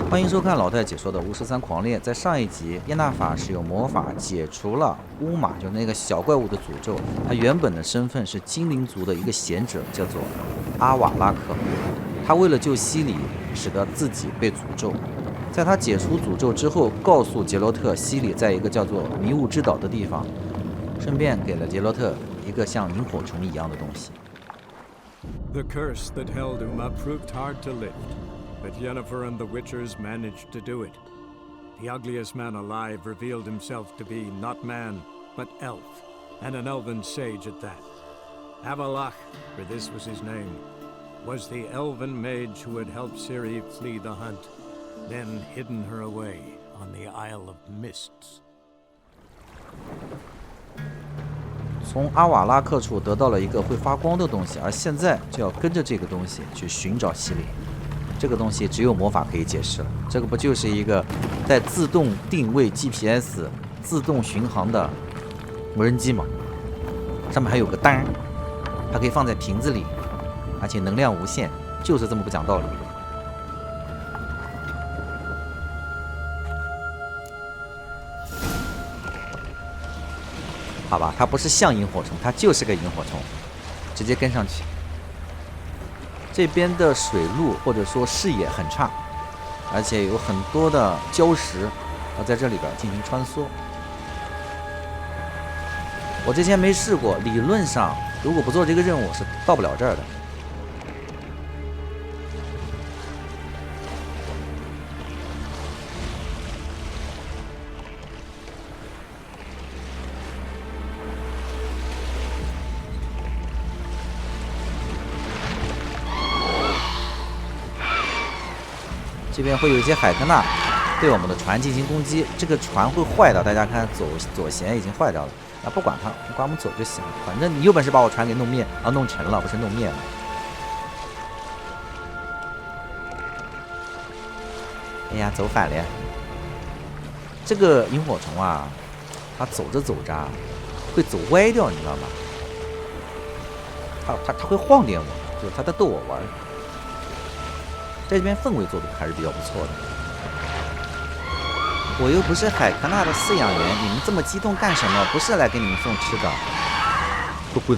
欢迎收看老戴解说的巫师三狂猎。在上一集，耶纳法使用魔法解除了乌玛，就是那个小怪物的诅咒。他原本的身份是精灵族的一个贤者，叫做阿瓦拉克。他为了救西里，使得自己被诅咒。在他解除诅咒之后，告诉杰罗特西里在一个叫做迷雾之岛的地方，顺便给了杰罗特一个像萤火虫一样的东西。The curse that held Uma proved hard to lift, but Yennefer and the Witchers managed to do it. The ugliest man alive revealed himself to be not man, but elf, and an elven sage at that. Avalach, for this was his name, was the elven mage who had helped Ciri flee the hunt, then hidden her away on the Isle of Mists. 从阿瓦拉克处得到了一个会发光的东西，而现在就要跟着这个东西去寻找西里。这个东西只有魔法可以解释了。这个不就是一个带自动定位 GPS、自动巡航的无人机吗？上面还有个单，它可以放在瓶子里，而且能量无限，就是这么不讲道理。好吧，它不是像萤火虫，它就是个萤火虫，直接跟上去。这边的水路或者说视野很差，而且有很多的礁石要在这里边进行穿梭。我之前没试过，理论上如果不做这个任务是到不了这儿的。这边会有一些海克纳对我们的船进行攻击，这个船会坏的。大家看左舷已经坏掉了，那不管它，管我们走就行了。反正你有本事把我船给弄灭啊，弄沉了，不是弄灭了。哎呀，走反了呀！这个萤火虫啊，它走着走着会走歪掉，你知道吗？它会晃点我，就是它在逗我玩。这边氛围做的还是比较不错的。我又不是海克纳的饲养员，你们这么激动干什么？不是来给你们送吃的。滚！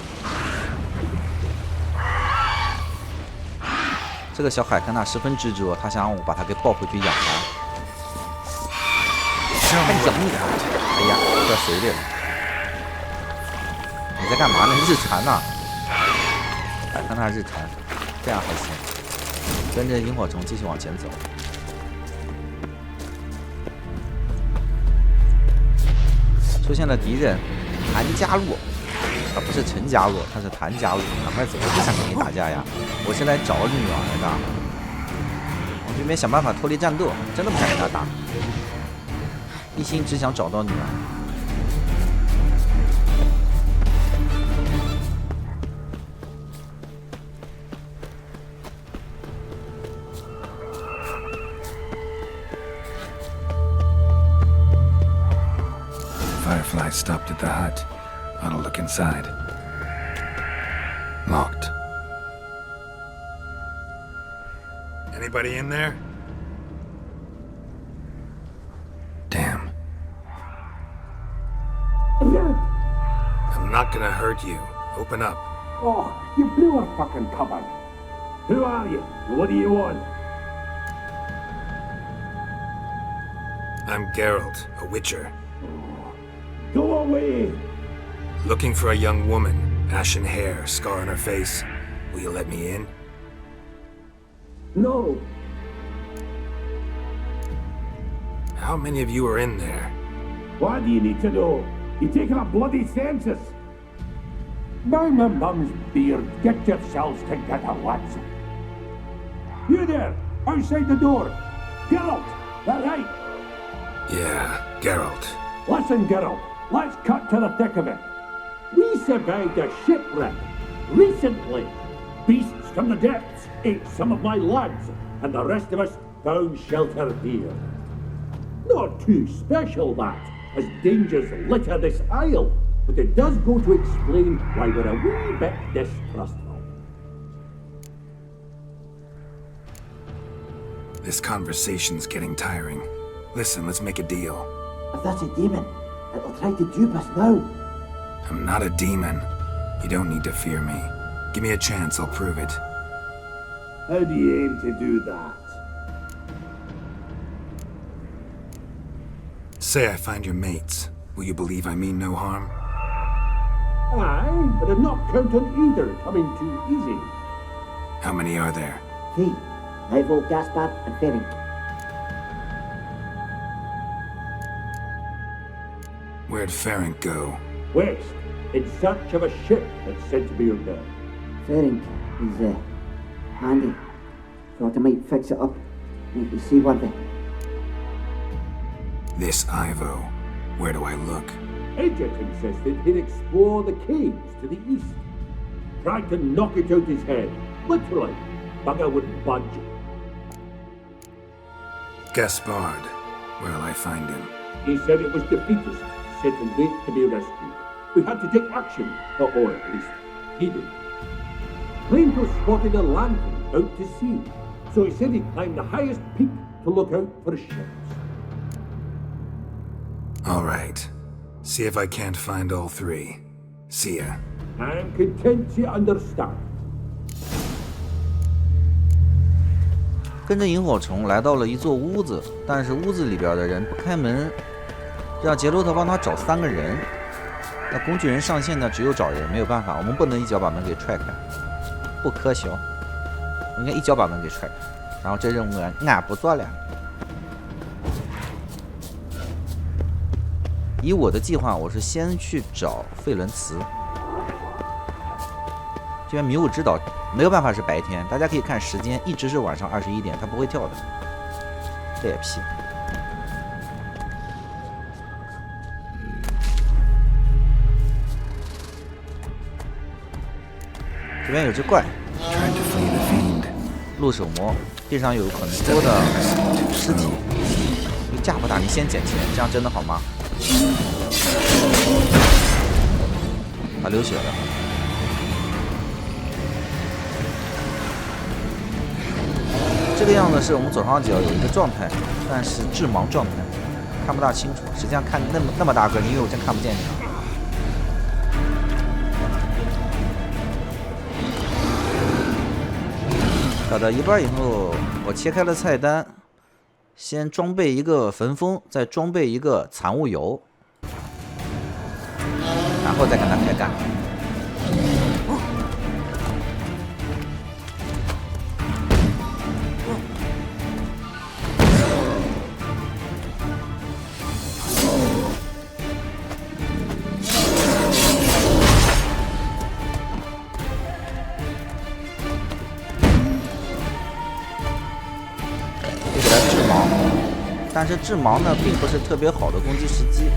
这个小海克纳十分执着，他想让我把它给抱回去养它。还养你！哎呀，掉水里了！你在干嘛呢？日船呢？海克纳日船，这样还行。跟着萤火虫继续往前走。出现了敌人谭加洛，他不是陈加洛，他是谭加洛。赶快走！我不想跟你打架呀，我是来找女儿的。往这边想办法脱离战斗，真的不想跟他打，一心只想找到女儿。Firefly stopped at the hut. I'll look inside. Locked. Anybody in there? Damn. I'm not gonna hurt you. Open up. Oh, you blew a fucking cupboard. Who are you? What do you want? I'm Geralt, a witcher. Go away! Looking for a young woman, ashen hair, scar on her face. Will you let me in? No. How many of you are in there? What do you need to know? You taking a bloody census? By my mum's beard, get yourselves together, lads. You there, outside the door. Geralt, that right? Yeah, Geralt. Listen, Geralt, let's cut to the thick of it. We survived a shipwreck recently. Beasts from the depths ate some of my lads, and the rest of us found shelter here. Not too special, that, as dangers litter this isle, but it does go to explain why we're a wee bit distrustful. This conversation's getting tiring. Listen, let's make a deal. If that's a demon, it'll try to dupe us now. I'm not a demon. You don't need to fear me. Give me a chance, I'll prove it. How do you aim to do that? Say I find your mates. Will you believe I mean no harm? Aye, but I'd not count on either coming too easy. How many are there? 3. Ivo, Gaspar, and Ferenc. Where'd Ferenc go? West, in search of a ship that's said to be under. Ferenc, he's, handy. Thought I might fix it up. Make it seaworthy. This Ivo. Where do I look? Edget insisted he'd explore the caves to the east. Tried to knock it out his head. Literally. Bugger wouldn't budge. Gaspard. Where'll I find him? He said it was defeatist, set and wait to be rescued. We had to take action, or at least he did. Claimed to have spotted a lantern out to sea, so he said he'd climb the highest peak to look out for ships. All right. See if I can't find all 3. See ya. I'm content you understand. 跟着萤火虫来到了一座屋子，但是屋子里边的人不开门，让杰洛特帮他找3个人。那工具人上线呢，只有找人，没有办法，我们不能一脚把门给踹开，不科学。我应该一脚把门给踹开，然后这任务俺不做了。以我的计划，我是先去找费伦茨。这边迷雾之岛没有办法是白天，大家可以看时间，一直是晚上21点，它不会跳的。这屁！这边有只怪， Trying to flee the fiend. 陆手魔，地上有很多的尸体。你架不打，你先捡钱，这样真的好吗？他流血了。这个样子是我们左上角有一个状态，但是致盲状态，看不大清楚。实际上看那么大个，因为我真看不见你。搞到一半以后，我切开了菜单，先装备一个焚风，再装备一个残物油，然后再跟他开干。但是致盲呢，并不是特别好的攻击时机。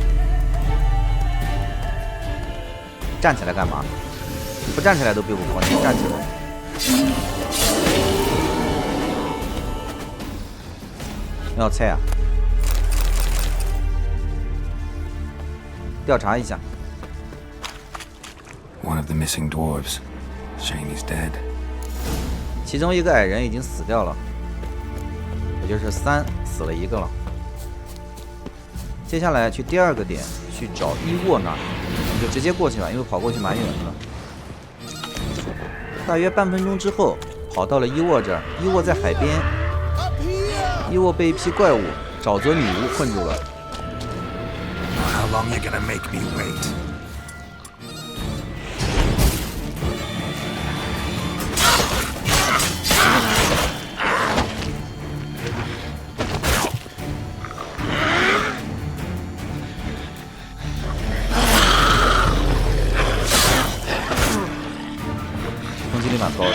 站起来干嘛？不站起来都比我高，你站起来。要菜啊！调查一下。One of the missing dwarves. Shame he's dead. 其中一个矮人已经死掉了，也就是3死了1个了。接下来去第2个点去找伊沃那儿，我们就直接过去吧，因为跑过去蛮远的。大约半分钟之后，跑到了伊沃这儿。伊沃在海边，伊沃被一批怪物沼泽女巫困住了。How long you gonna make me wait? 攻击力蛮高的。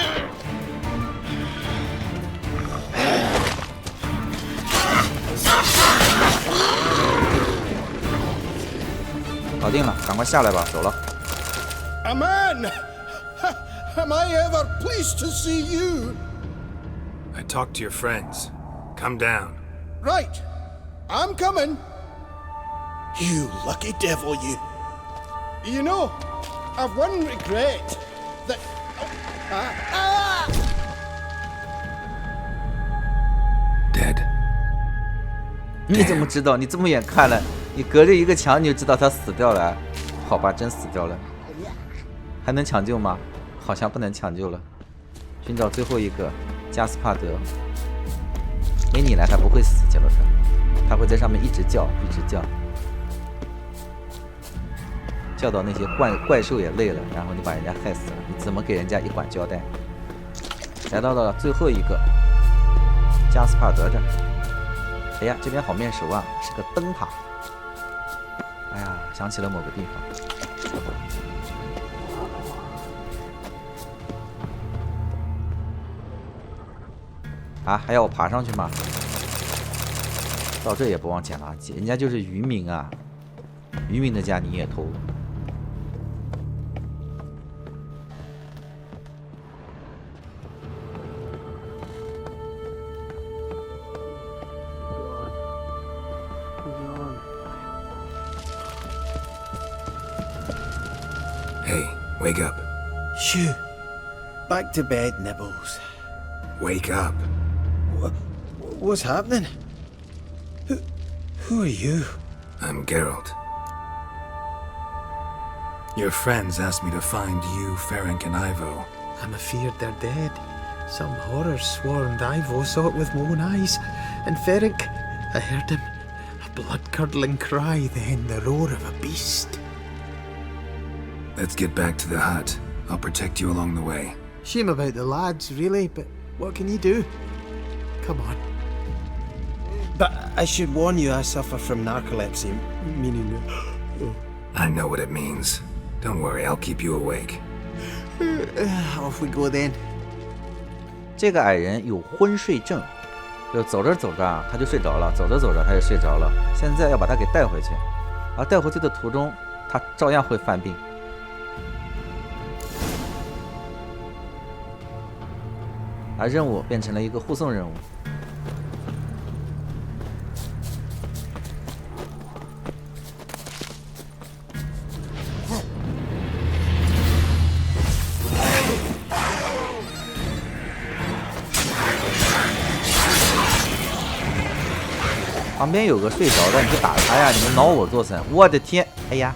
搞定了，赶快下来吧，走了。A man! Am I ever pleased to see you? I talked to your friends. Come down. Right. I'm coming. You lucky devil, you. You know, I've one regret. That... Dead. 你怎么知道？你这么远看了，你隔着一个墙你就知道他死掉了。好吧，真死掉了。还能抢救吗？好像不能抢救了。寻找最后一个加斯帕德。没你来，他不会死，杰洛特。他会在上面一直叫，一直叫，叫到那些怪兽也累了，然后你把人家害死了，你怎么给人家一管交代？来到了最后一个加斯帕德这儿。哎呀，这边好面熟啊，是个灯塔。哎呀，想起了某个地方。啊，还要我爬上去吗？到这也不忘捡垃圾，人家就是渔民啊，渔民的家你也偷。Hey, wake up. Shoo. Back to bed, Nibbles. Wake up. What's happening? Who are you? I'm Geralt. Your friends asked me to find you, Ferenc, and Ivo. I'm afeard they're dead. Some horror swarmed Ivo, saw it with my own eyes. And Ferenc, I heard him. A blood-curdling cry, then the roar of a beast. Let's get back to the hut. I'll protect you along the way. Shame about the lads, really, but what can you do? Come on. But I should warn you, I suffer from narcolepsy, meaning... I know what it means. Don't worry, I'll keep you awake. Off we go then. 这个矮人有昏睡症，就走着走着啊，他就睡着了，走着走着他就睡着了。现在要把他给带回去，而带回去的途中，他照样会犯病。而任务变成了一个护送任务。旁边有个睡着的，你就打他呀！你们挠我做甚？我的天！哎呀，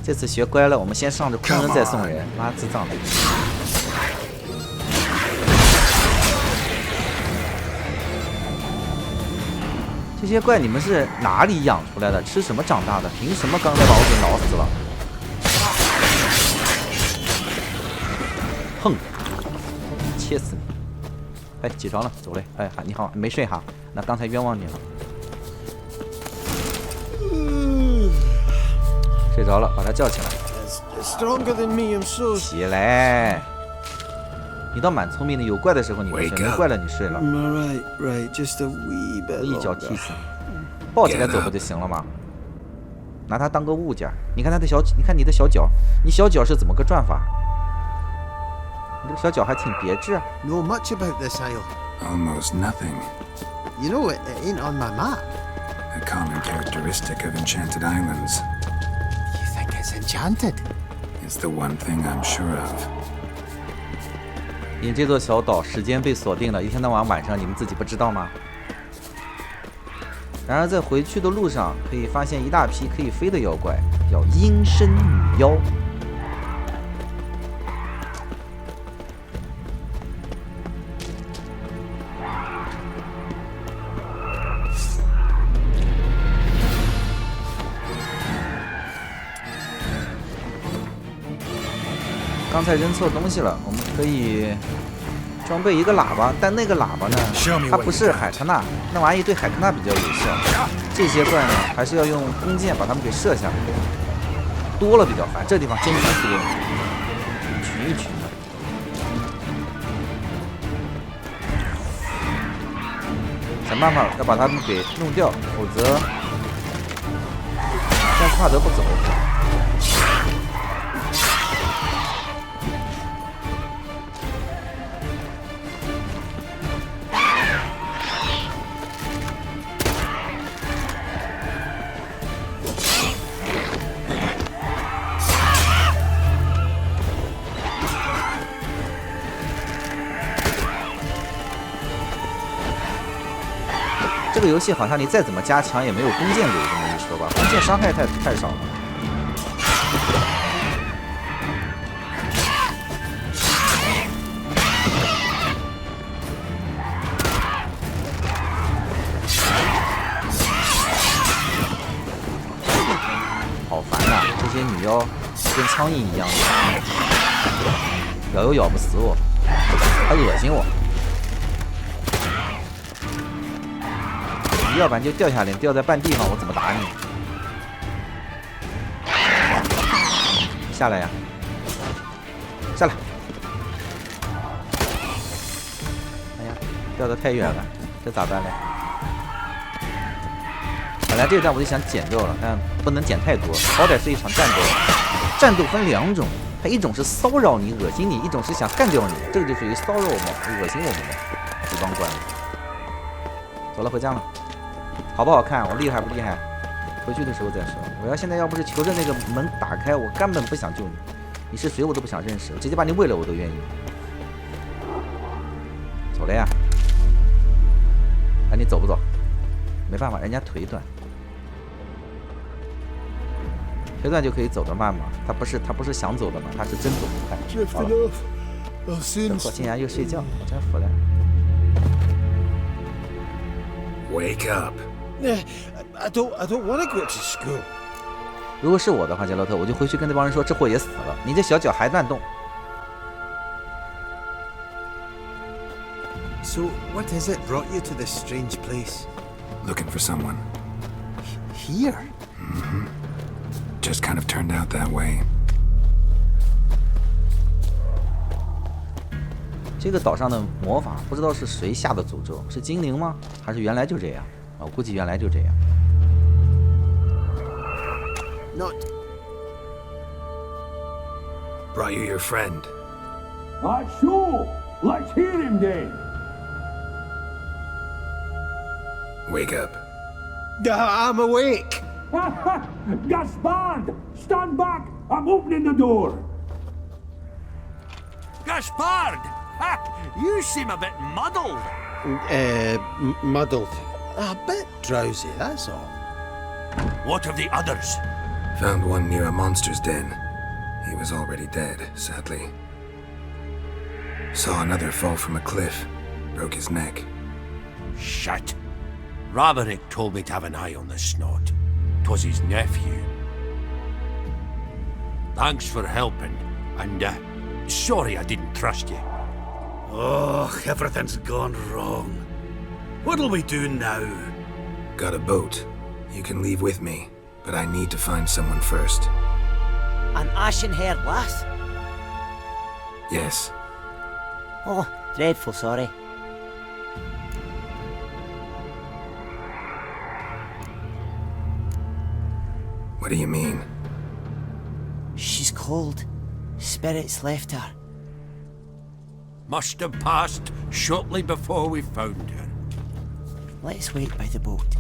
这次学乖了，我们先上着昆仑再送人，妈智障的！这些怪你们是哪里养出来的？吃什么长大的？凭什么刚才把我给挠死了？哼，切死你！哎，起床了，走嘞！哎，你好，没睡哈？那刚才冤枉你了。睡着了，把他叫起来。Stronger than me, I'm so... 起来！你倒蛮聪明的，有怪的时候你不睡，没怪了你睡了。 Right, just a wee bit. 我一脚踢死你，抱起来走不就行了吗？拿它当个物件。你看它的小，你看你的小脚，你小脚是怎么个转法？你这个小脚还挺别致啊。 Know much about this isle? Almost nothing. You know, it ain't on my map. A common characteristic of enchanted islands. You think it's enchanted? It's the one thing I'm sure of. 你这座小岛时间被锁定了，一天到晚上，你们自己不知道吗？然而在回去的路上，可以发现一大批可以飞的妖怪，叫阴身女妖。刚才扔错东西了，我们可以装备一个喇叭，但那个喇叭呢，它不是海克纳，那玩意对海克纳比较有效。这些怪呢，还是要用弓箭把它们给射下来，多了比较烦。这地方真挺多，一群一群的。想办法要把它们给弄掉，否则加斯帕德不走。这个游戏好像你再怎么加强也没有弓箭流这么一说吧，弓箭伤害太少了。好烦呐、这些女妖跟苍蝇一样的，咬又咬不死我，还恶心我。要不然就掉下来，掉在半地方，我怎么打你？下来呀，下来！哎呀，掉得太远了，这咋办呢？本来这一段我就想减掉了，但不能减太多，好歹是一场战斗。战斗分两种，它一种是骚扰你、恶心你，一种是想干掉你，这个就属于骚扰我们、恶心我们的这帮怪。走了，回家了。好不好看？我厉害不厉害？回去的时候再说。我要现在要不是求着那个门打开，我根本不想救你。你是谁我都不想认识，我直接把你喂了我都愿意。走了呀？哎，你走不走？没办法，人家腿短，腿短就可以走得慢嘛。他不是想走的嘛，他是真走不快。好了，这货竟然又睡觉，我真服了。Wake up. I don't want to go to school. 如果是我的话，杰洛特，我就回去跟那帮人说，这货也死了，你这小脚还乱动。So, what is it brought you to this strange place? Looking for someone. Here? Just kind of turned out that way. 这个岛上的魔法不知道是谁下的诅咒，是精灵吗？还是原来就这样？我估计原来就这样。Not. Brought you your friend. Sure. Let's hear him then. Wake up. I'm awake. Gaspard! Stand back! I'm opening the door. Gaspard! Ha! You seem a bit muddled. Muddled. A bit drowsy, that's all. What of the others? Found one near a monster's den. He was already dead, sadly. Saw another fall from a cliff. Broke his neck. Shit. Raverick told me to have an eye on the snot. 'Twas his nephew. Thanks for helping, and sorry I didn't trust you. Oh, everything's gone wrong. What'll we do now? Got a boat. You can leave with me, but I need to find someone first. An ashen-haired lass? Yes. Oh, dreadful sorry. What do you mean? She's cold. Spirits left her. Must have passed shortly before we found her. Let's wait by the boat.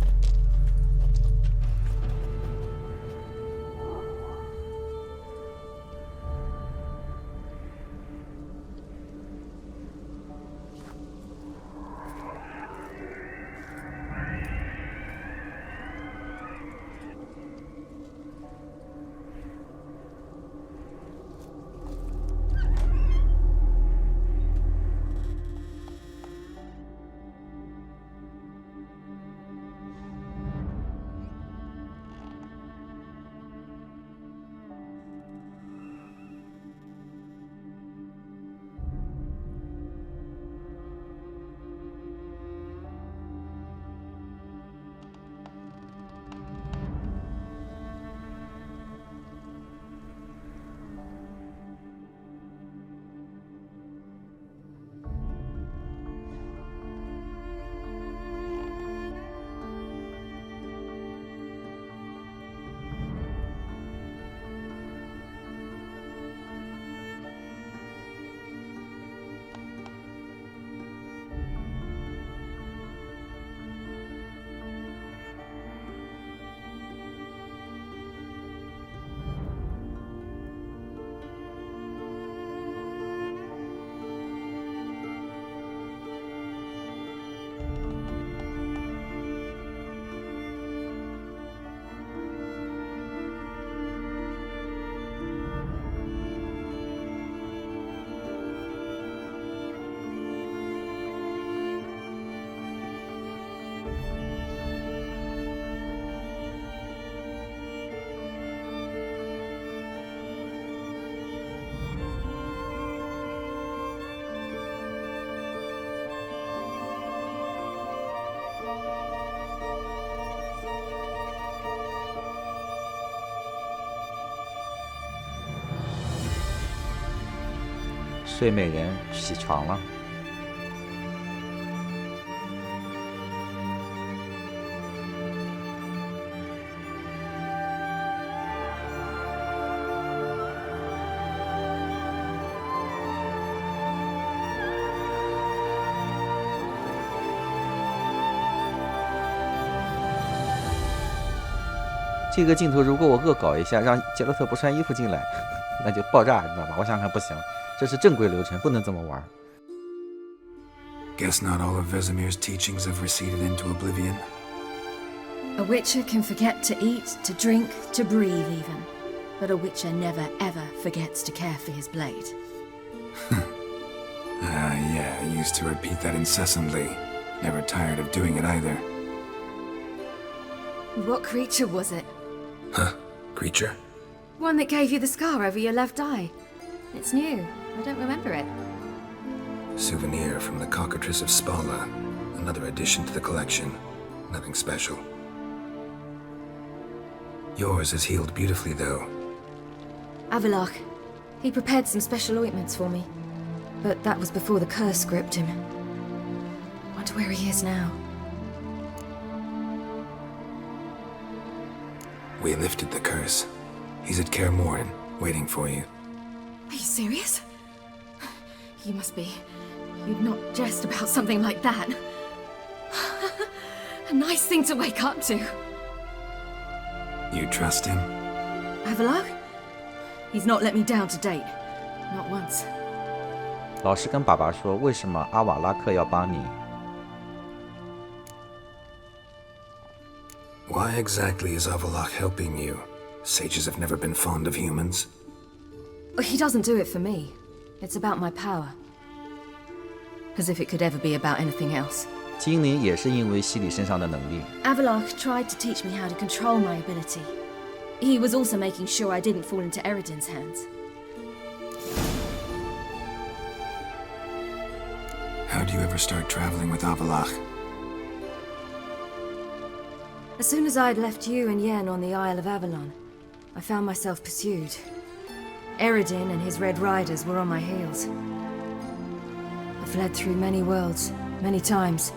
睡美人起床了。这个镜头如果我恶搞一下，让杰洛特不穿衣服进来，那就爆炸，你知道吧？我想想不行，这是正规流程，不能这么玩。Guess not all of Vesemir's teachings have receded into oblivion. A witcher can forget to eat, to drink, to breathe even. But a witcher never ever forgets to care for his blade. Yeah, I used to repeat that incessantly. Never tired of doing it either. What creature was it? Huh? Creature? One that gave you the scar over your left eye. It's new. I don't remember it. Souvenir from the cockatrice of Spala. Another addition to the collection. Nothing special. Yours is healed beautifully, though. Avalok. He prepared some special ointments for me. But that was before the curse gripped him. Wonder where he is now. We lifted the curse. He's at Kaer Morhen, waiting for you. Are you serious? You must be. You'd not jest about something like that. A nice thing to wake up to. You trust him? Avalok? He's not let me down to date. Not once. 老师跟爸爸说，为什么阿瓦拉克要帮你？ Why exactly is Avalok helping you? Sages have never been fond of humans. He doesn't do it for me. It's about my power. As if it could ever be about anything else. 精灵也是因为西里身上的能力。 Avalok tried to teach me how to control my ability. He was also making sure I didn't fall into Eredin's hands. How do you ever start traveling with Avalok? As soon as I'd left you and Yen on the Isle of Avalon, I found myself pursued. Eredin and his Red Riders were on my heels. I fled through many worlds, many times.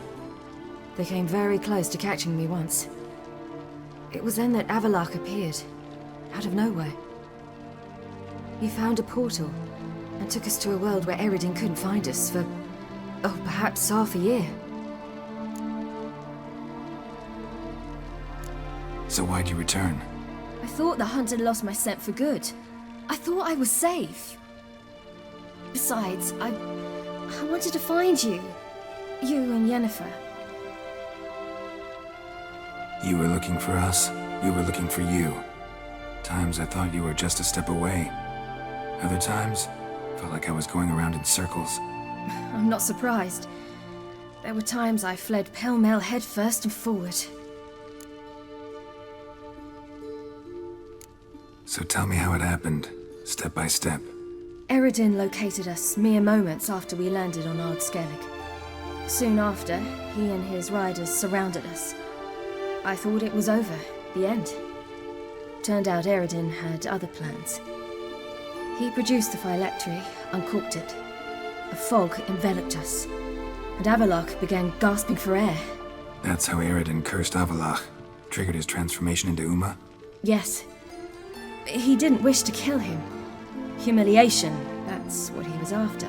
They came very close to catching me once. It was then that Avalok appeared, out of nowhere. He found a portal and took us to a world where Eredin couldn't find us for, perhaps half a year. So why'd you return? I thought the hunt had lost my scent for good. I thought I was safe. Besides, I wanted to find you. You and Yennefer. You were looking for us. We were looking for you. Times I thought you were just a step away. Other times, felt like I was going around in circles. I'm not surprised. There were times I fled pell-mell headfirst and forward. So tell me how it happened, step by step. Eredin located us mere moments after we landed on Ard Skellig. Soon after, he and his riders surrounded us. I thought it was over, the end. Turned out Eredin had other plans. He produced the phylactery, uncorked it. A fog enveloped us, and Avalok began gasping for air. That's how Eredin cursed Avalok, triggered his transformation into Uma? Yes. He didn't wish to kill him. Humiliation, that's what he was after.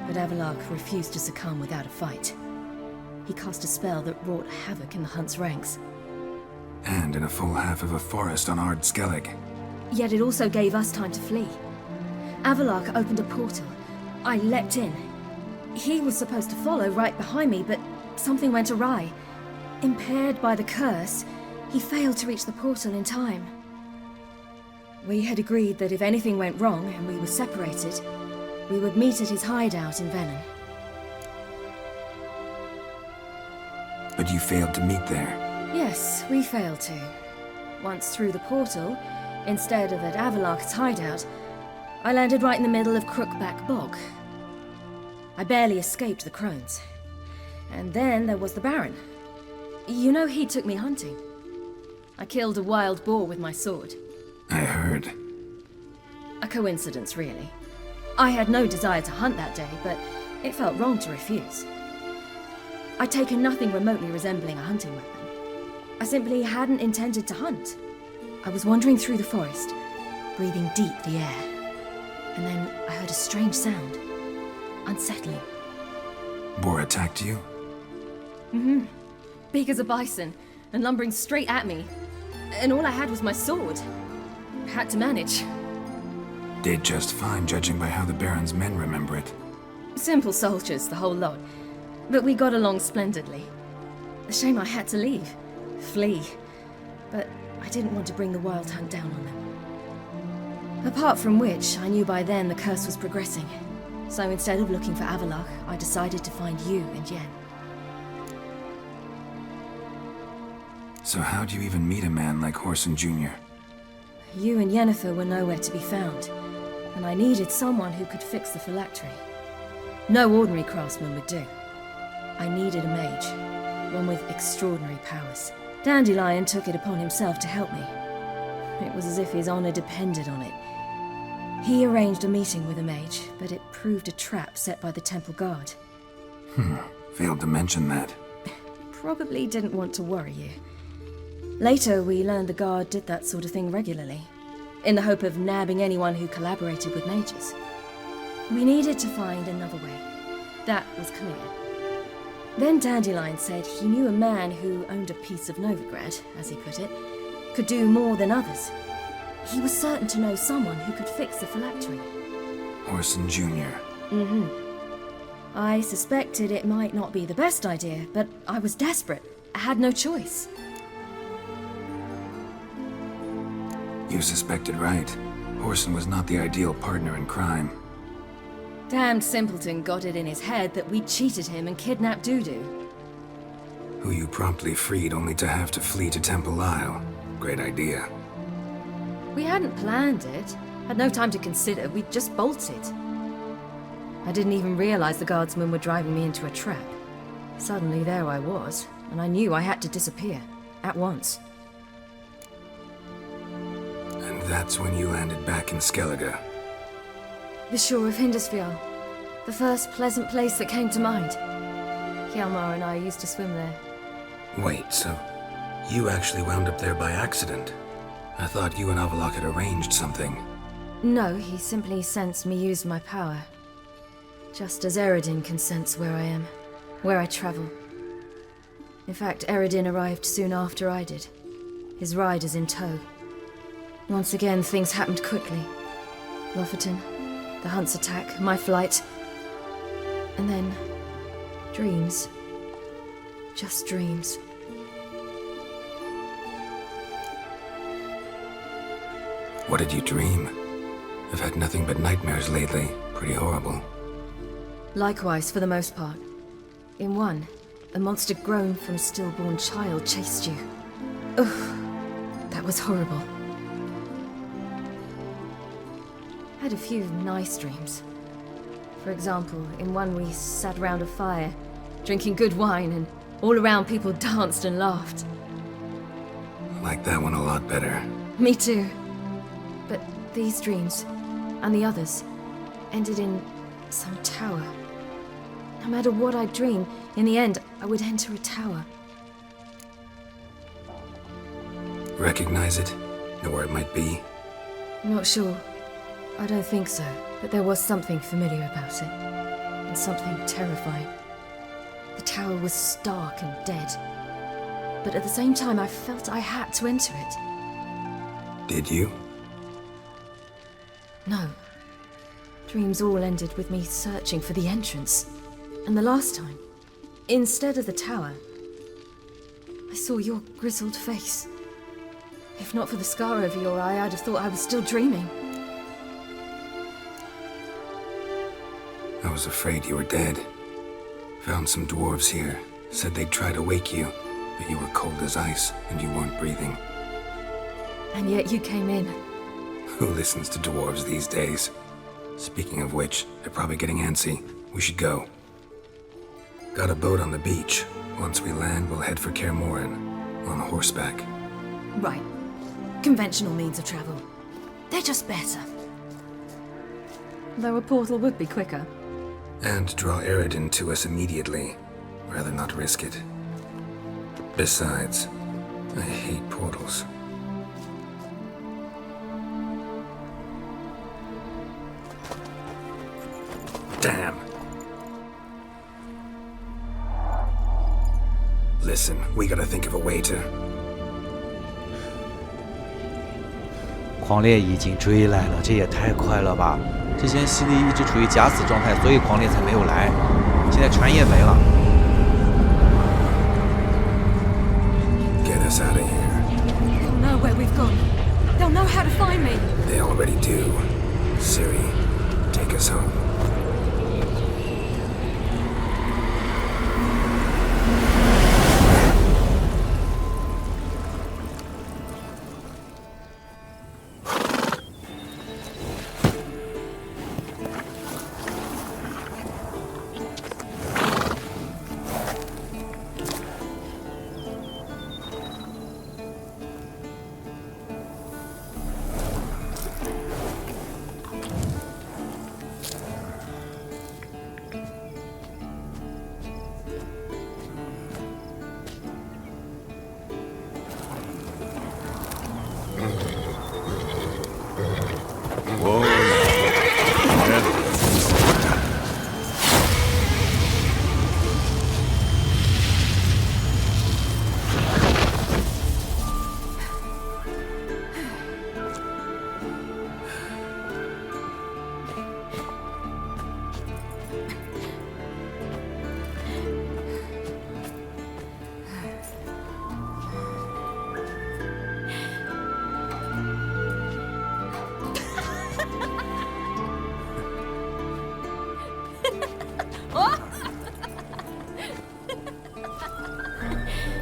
But Avalok refused to succumb without a fight. He cast a spell that wrought havoc in the hunt's ranks. And in a full half of a forest on Ard Skellig. Yet it also gave us time to flee. Avalok opened a portal. I leapt in. He was supposed to follow right behind me, but something went awry. Impaired by the curse, he failed to reach the portal in time. We had agreed that if anything went wrong and we were separated, we would meet at his hideout in Velen. But you failed to meet there. Yes, we failed to. Once through the portal, instead of at Avalok's hideout, I landed right in the middle of Crookback Bog. I barely escaped the crones. And then there was the Baron. You know, he took me hunting. I killed a wild boar with my sword. I heard. A coincidence, really. I had no desire to hunt that day, but it felt wrong to refuse. I'd taken nothing remotely resembling a hunting weapon. I simply hadn't intended to hunt. I was wandering through the forest, breathing deep the air. And then I heard a strange sound. Unsettling. Boar attacked you? Mm-hmm. Big as a bison, and lumbering straight at me. And all I had was my sword. Had to manage. Did just fine, judging by how the Baron's men remember it. Simple soldiers, the whole lot. But we got along splendidly. A shame I had to leave. Flee. But I didn't want to bring the Wild Hunt down on them. Apart from which, I knew by then the curse was progressing. So instead of looking for Avallac'h, I decided to find you and Yen. So how'd you even meet a man like Whoreson Jr.? You and Yennefer were nowhere to be found, and I needed someone who could fix the phylactery. No ordinary craftsman would do. I needed a mage, one with extraordinary powers. Dandelion took it upon himself to help me. It was as if his honor depended on it. He arranged a meeting with a mage, but it proved a trap set by the temple guard. Failed to mention that. Probably didn't want to worry you. Later, we learned the guard did that sort of thing regularly, in the hope of nabbing anyone who collaborated with mages. We needed to find another way. That was clear. Then Dandelion said he knew a man who owned a piece of Novigrad, as he put it, could do more than others. He was certain to know someone who could fix the phylactery. Whoreson Jr. Mm-hmm. I suspected it might not be the best idea, but I was desperate. I had no choice. You suspected right. Whoreson was not the ideal partner in crime. Damned simpleton got it in his head that we'd cheated him and kidnapped Dudu. Who you promptly freed only to have to flee to Temple Isle. Great idea. We hadn't planned it. Had no time to consider. We just bolted. I didn't even realize the guardsmen were driving me into a trap. Suddenly there I was, and I knew I had to disappear. At once. And that's when you landed back in Skellige. The shore of Hindisfjall. The first pleasant place that came to mind. Hjalmar and I used to swim there. Wait, so you actually wound up there by accident? I thought you and Avallac'h had arranged something. No, he simply sensed me use my power. Just as Eredin can sense where I am, where I travel. In fact, Eredin arrived soon after I did. His riders in tow. Once again, things happened quickly. Lofoten, the Hunt's attack, my flight. And then, dreams. Just dreams. What did you dream? I've had nothing but nightmares lately. Pretty horrible. Likewise, for the most part. In one, a monster grown from a stillborn child chased you. Ugh, that was horrible. Had a few nice dreams. For example, in one we sat around a fire, drinking good wine, and all around people danced and laughed. I like that one a lot better. Me too. But these dreams, and the others, ended in some tower. No matter what I dream, in the end, I would enter a tower. Recognize it? Know where it might be? Not sure. I don't think so, but there was something familiar about it. And something terrifying. The tower was stark and dead. But at the same time, I felt I had to enter it. Did you? No. Dreams all ended with me searching for the entrance. And the last time, instead of the tower, I saw your grizzled face. If not for the scar over your eye, I'd have thought I was still dreaming. I was afraid you were dead. Found some dwarves here. Said they'd try to wake you, but you were cold as ice and you weren't breathing. And yet you came in. Who listens to dwarves these days? Speaking of which, they're probably getting antsy. We should go. Got a boat on the beach. Once we land, we'll head for Kaer Morhen. On horseback. Right. Conventional means of travel. They're just better. Though a portal would be quicker. And draw Eridan to us immediately. Rather not risk it. Besides, I hate portals. Damn. Listen, we gotta think of a way to... 狂烈已经追来了，这也太快了吧！之前西利一直处于假死状态，所以狂烈才没有来。现在船也没了。Get us out of here. They'll know where we've gone. They'll know how to find me. They already do. Siri, take us home.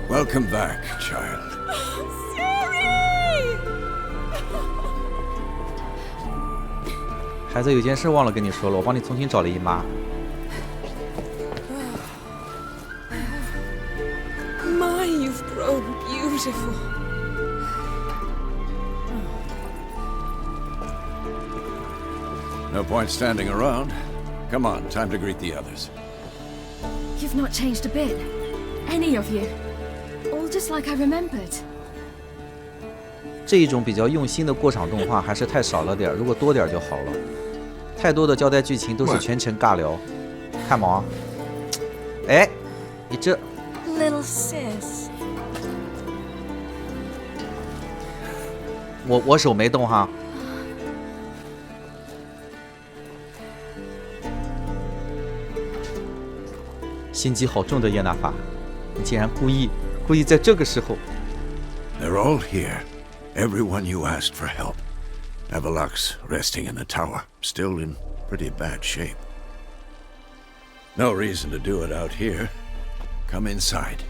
Welcome back, child. Siri! 孩子，有件事忘了跟你说了，我帮你重新找了姨妈。My, you've grown beautiful. No point standing around. Come on, time to greet the others. You've not changed a bit. Any of you. All just like I remembered. 这一种比较用心的过场动画还是太少了点，如果多点就好了。太多的交代剧情都是全程尬聊。看毛啊！哎，你这 Little sis. 我手没动哈。心机好重的叶娜法，你竟然故意在这个时候。 They're all here. Everyone you asked for help. Avalok's resting in the tower, still in pretty bad shape. No reason to do it out here. Come inside.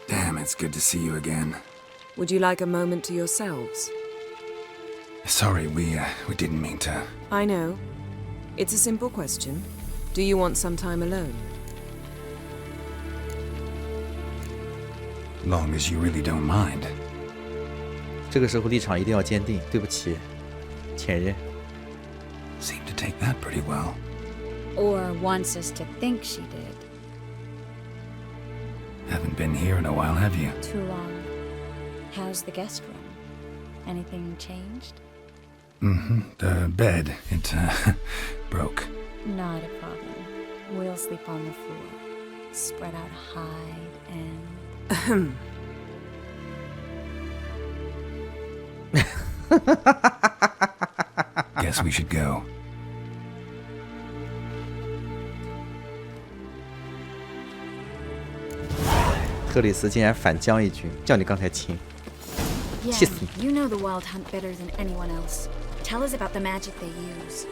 Damn, it's good to see you again. Would you like a moment to yourselves? Sorry, we didn't mean to. I know. It's a simple question. Do you want some time alone? Long as you really don't mind. 这个时候立场一定要坚定。对不起，前任。 Seem to take that pretty well. Or wants us to think she did. Haven't been here in a while, have you? Too long. How's the guest room? Anything changed? Mm-hmm. The bed, it broke. Not a problem. We'll sleep on the floor. Spread out hide and... Guess we should go. 克里斯竟然反将一军，叫你刚才亲，气死你！ You know the wild hunt better than anyone else. Tell us about the magic they use.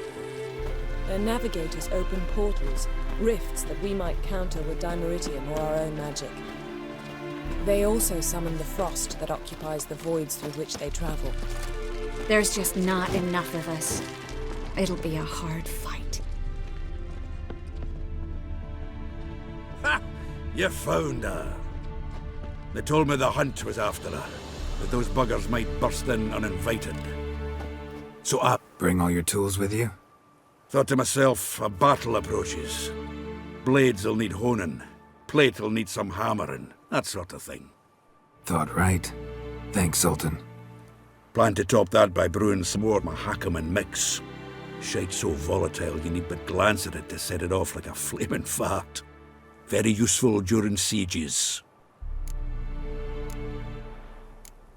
Their navigators open portals, rifts that we might counter with Dimeritium or our own magic. They also summon the frost that occupies the voids through which they travel. There's just not enough of us. It'll be a hard fight. Ha! You found her. They told me the hunt was after her, that those buggers might burst in uninvited. So I Bring all your tools with you? thought to myself, a battle approaches. Blades'll need honing, plate'll need some hammering, that sort of thing. Thought right. Thanks, Sultan. Plan to top that by brewing some more Mahakaman mix. Shite so volatile you need but glance at it to set it off like a flaming fart. Very useful during sieges.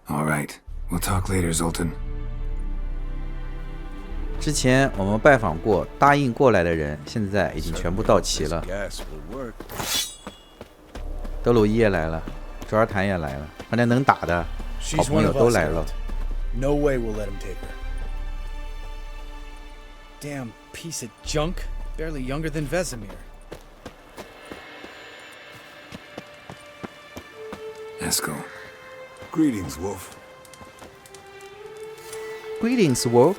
All right. We'll talk later, Sultan. 之前我们拜访过答应过来的人，现在已经全部到齐了。德鲁伊也来了，卓尔坦也来了，反正能打的好朋友都来了。No way we'll let him take her. Damn piece of junk, barely younger than Vesemir. Eskel. Greetings, Wolf. Greetings, Wolf.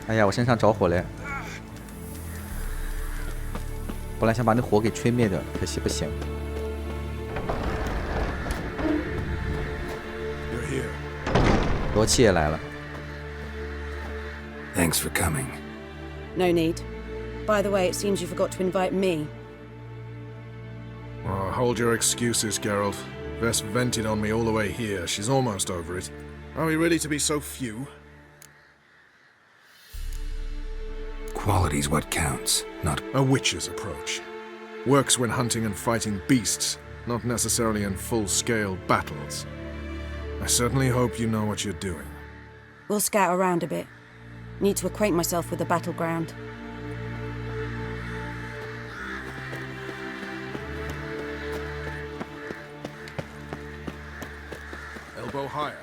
哎呀，我身上着火了！本来想把那火给吹灭的，可惜不行。罗契也来了。Thanks for coming. No need. By the way, it seems you forgot to invite me. Oh, hold your excuses, Geralt. Vess vented on me all the way here. She's almost over it. Are we really to be so few? Quality's what counts, not a witch's approach. Works when hunting and fighting beasts, not necessarily in full-scale battles. I certainly hope you know what you're doing. We'll scout around a bit. Need to acquaint myself with the battleground. Elbow higher.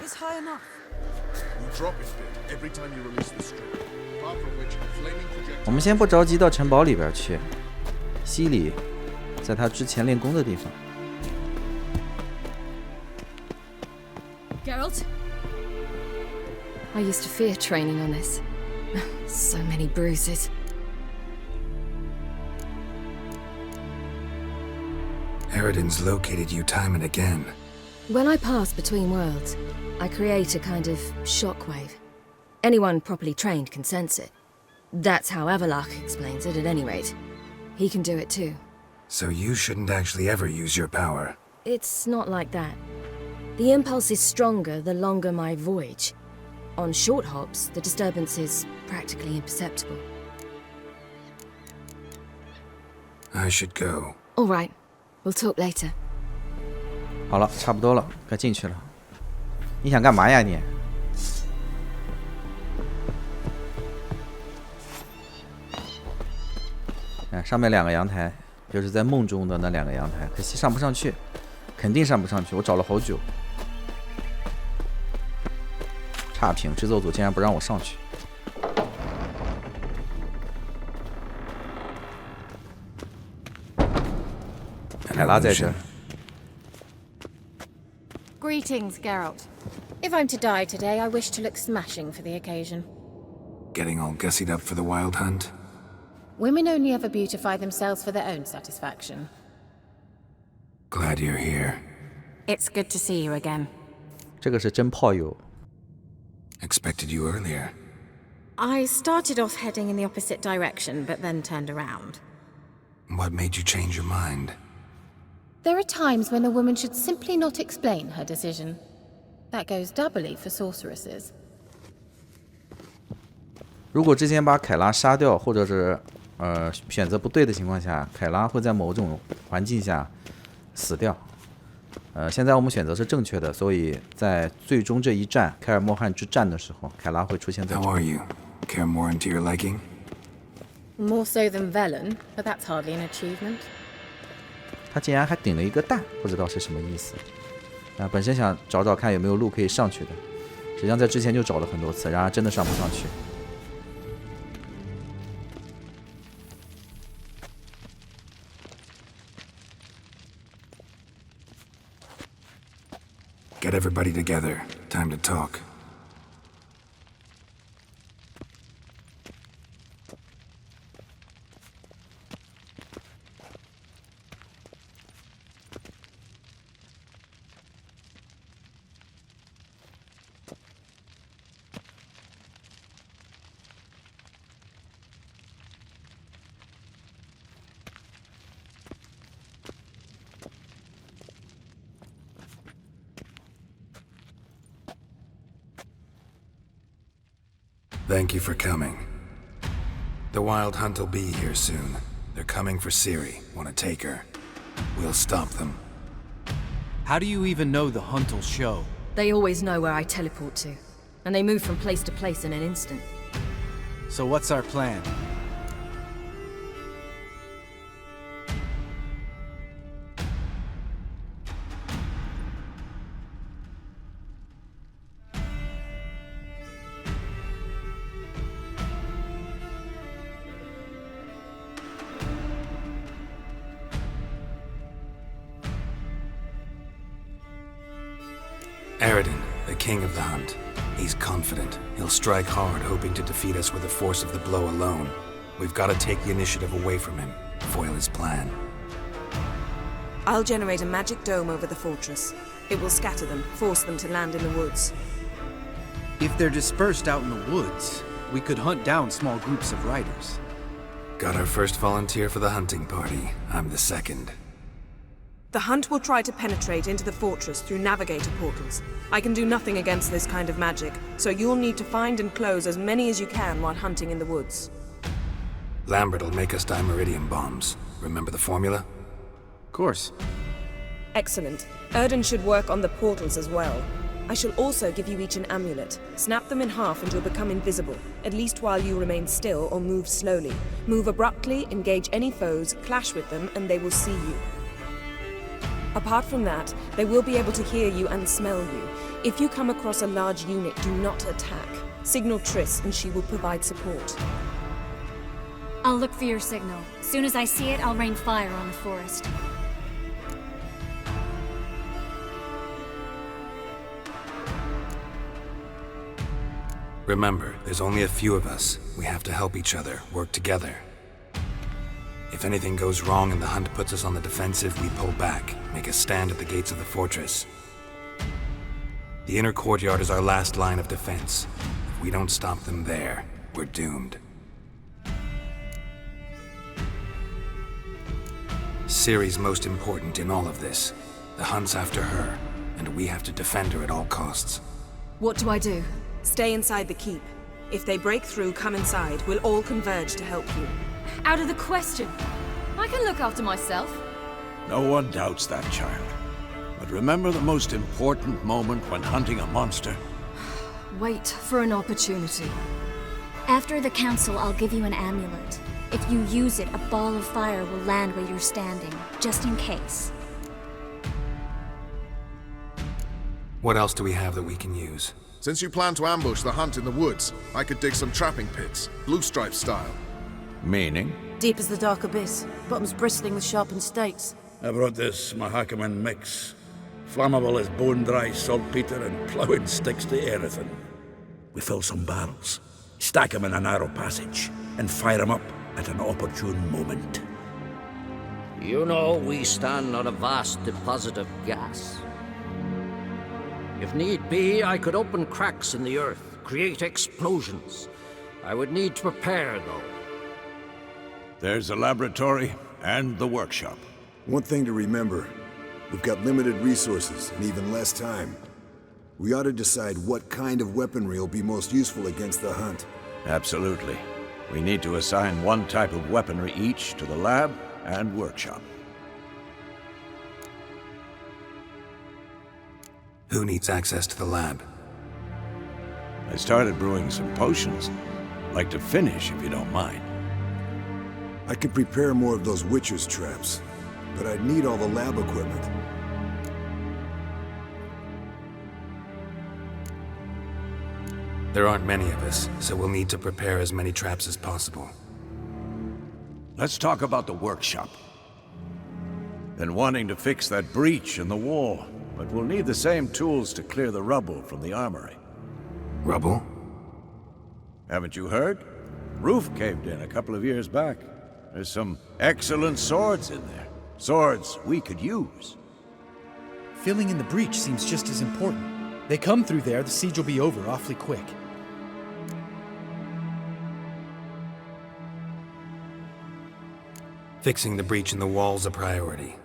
It's high enough. You drop it bit every time you release the string. Apart from which, flaming projectiles... 我们先不着急到城堡里边去，西里，在他之前练功的地方。Geralt? I used to fear training on this. So many bruises. Eridan's located you time and again. When I pass between worlds, I create a kind of shockwave. Anyone properly trained can sense it. That's how Avalok explains it, at any rate. He can do it too. So you shouldn't actually ever use your power. It's not like that. The impulse is stronger the longer my voyage. On short hops, the disturbance is practically imperceptible. I should go. All right. We'll talk later. 好了，差不多了，该进去了。你想干嘛呀你？上面2个阳台，就是在梦中的那2个阳台，可惜上不上去，肯定上不上去。我找了好久。差评，制作组竟然不让我上去。凯拉在这。Greetings, Geralt. If I'm to die today, I wish to look smashing for the occasion. Getting all gussied up for the wild hunt? Women only ever beautify themselves for their own satisfaction. Glad you're here. It's good to see you again. 这个是真炮友。Expected you earlier. I started off heading in the opposite direction, but then turned around. What made you change your mind? There are times when a woman should simply not explain her decision. That goes doubly for sorceresses. 如果之前把凯拉杀掉，或者是选择不对的情况下，凯拉会在某种环境下死掉。现在我们选择是正确的，所以在最终这一战凯尔莫汉之战的时候，凯拉会出现在这。 How are you? Care more into your liking? More so than Velen, but that's hardly an achievement. 他竟然还顶了一个蛋，不知道是什么意思。本身想找找看有没有路可以上去的，实际上在之前就找了很多次，然而真的上不上去。 Get everybody together. Time to talk. Thank you for coming. The Wild Hunt will be here soon. They're coming for Ciri. Want to take her? We'll stop them. How do you even know the Hunt will show? They always know where I teleport to, and they move from place to place in an instant. So what's our plan? Eredin, the king of the hunt. He's confident. He'll strike hard, hoping to defeat us with the force of the blow alone. We've got to take the initiative away from him, foil his plan. I'll generate a magic dome over the fortress. It will scatter them, force them to land in the woods. If they're dispersed out in the woods, we could hunt down small groups of riders. Got our first volunteer for the hunting party. I'm the second. The Hunt will try to penetrate into the fortress through navigator portals. I can do nothing against this kind of magic, so you'll need to find and close as many as you can while hunting in the woods. Lambert will make us dimeridium bombs. Remember the formula? Of course. Excellent. Erden should work on the portals as well. I shall also give you each an amulet. Snap them in half and you'll become invisible, at least while you remain still or move slowly. Move abruptly, engage any foes, clash with them, and they will see you. Apart from that, they will be able to hear you and smell you. If you come across a large unit, do not attack. Signal Triss and she will provide support. I'll look for your signal. As soon as I see it, I'll rain fire on the forest. Remember, there's only a few of us. We have to help each other, work together. If anything goes wrong and the hunt puts us on the defensive, we pull back, make a stand at the gates of the fortress. The inner courtyard is our last line of defense. If we don't stop them there, we're doomed. Ciri's most important in all of this. The hunt's after her, and we have to defend her at all costs. What do I do? Stay inside the keep. If they break through, come inside. We'll all converge to help you. Out of the question. I can look after myself. No one doubts that, child. But remember the most important moment when hunting a monster? Wait for an opportunity. After the council, I'll give you an amulet. If you use it, a ball of fire will land where you're standing, just in case. What else do we have that we can use? Since you plan to ambush the hunt in the woods, I could dig some trapping pits, blue stripe style. Meaning? Deep as the dark abyss, bottoms bristling with sharpened stakes. I brought this Mahakaman mix. Flammable as bone-dry saltpeter and ploughing sticks to everything. We fill some barrels, stack them in a narrow passage, and fire them up at an opportune moment. You know, we stand on a vast deposit of gas. If need be, I could open cracks in the earth, create explosions. I would need to prepare, though. There's a laboratory and the workshop. One thing to remember, we've got limited resources and even less time. We ought to decide what kind of weaponry will be most useful against the hunt. Absolutely. We need to assign one type of weaponry each to the lab and workshop. Who needs access to the lab? I started brewing some potions. Like to finish, if you don't mind. I could prepare more of those Witcher's traps, but I'd need all the lab equipment. There aren't many of us, so we'll need to prepare as many traps as possible. Let's talk about the workshop. Been wanting to fix that breach in the wall, but we'll need the same tools to clear the rubble from the armory. Rubble? Haven't you heard? Roof caved in a couple of years back. There's some excellent swords in there. Swords we could use. Filling in the breach seems just as important. They come through there, the siege will be over awfully quick. Fixing the breach in the wall's a priority.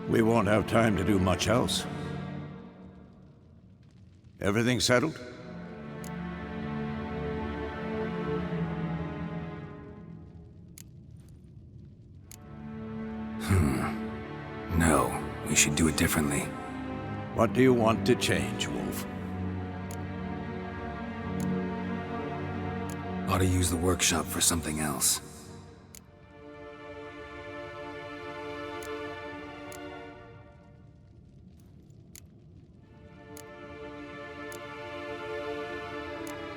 We won't have time to do much else. Everything settled? should do it differently. What do you want to change, Wolf? Ought to use the workshop for something else.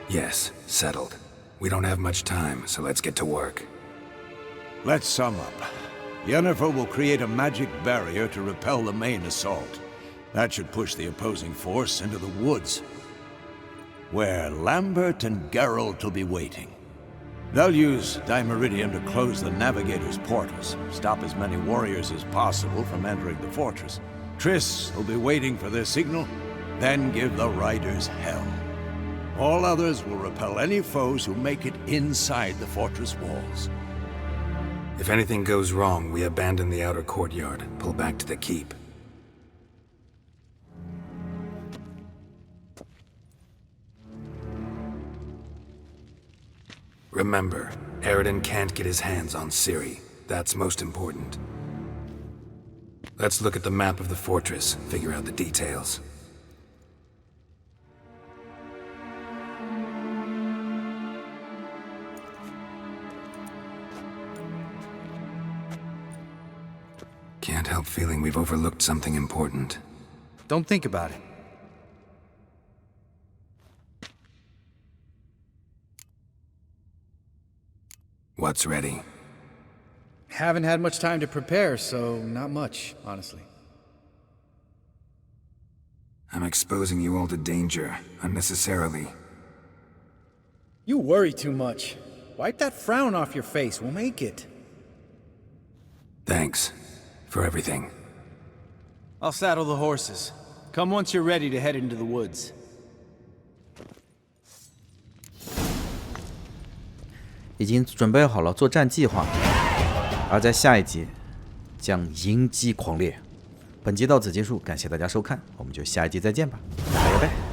Yes, settled. We don't have much time, so let's get to work. Let's sum up. Yennefer will create a magic barrier to repel the main assault. That should push the opposing force into the woods, where Lambert and Geralt will be waiting. They'll use Dimeridium to close the Navigator's portals, stop as many warriors as possible from entering the fortress. Triss will be waiting for their signal, then give the riders hell. All others will repel any foes who make it inside the fortress walls. If anything goes wrong, we abandon the outer courtyard, pull back to the keep. Remember, Eredin can't get his hands on Ciri. That's most important. Let's look at the map of the fortress, figure out the details. Can't help feeling we've overlooked something important. Don't think about it. What's ready? Haven't had much time to prepare, so not much, honestly. I'm exposing you all to danger, unnecessarily. You worry too much. Wipe that frown off your face, we'll make it. Thanks. For everything. I'll saddle the horses. Come once you're ready to head into the woods. 已经准备好了作战计划，而在下一集将迎击狂猎。本集到此结束，感谢大家收看，我们就下一集再见吧，拜拜。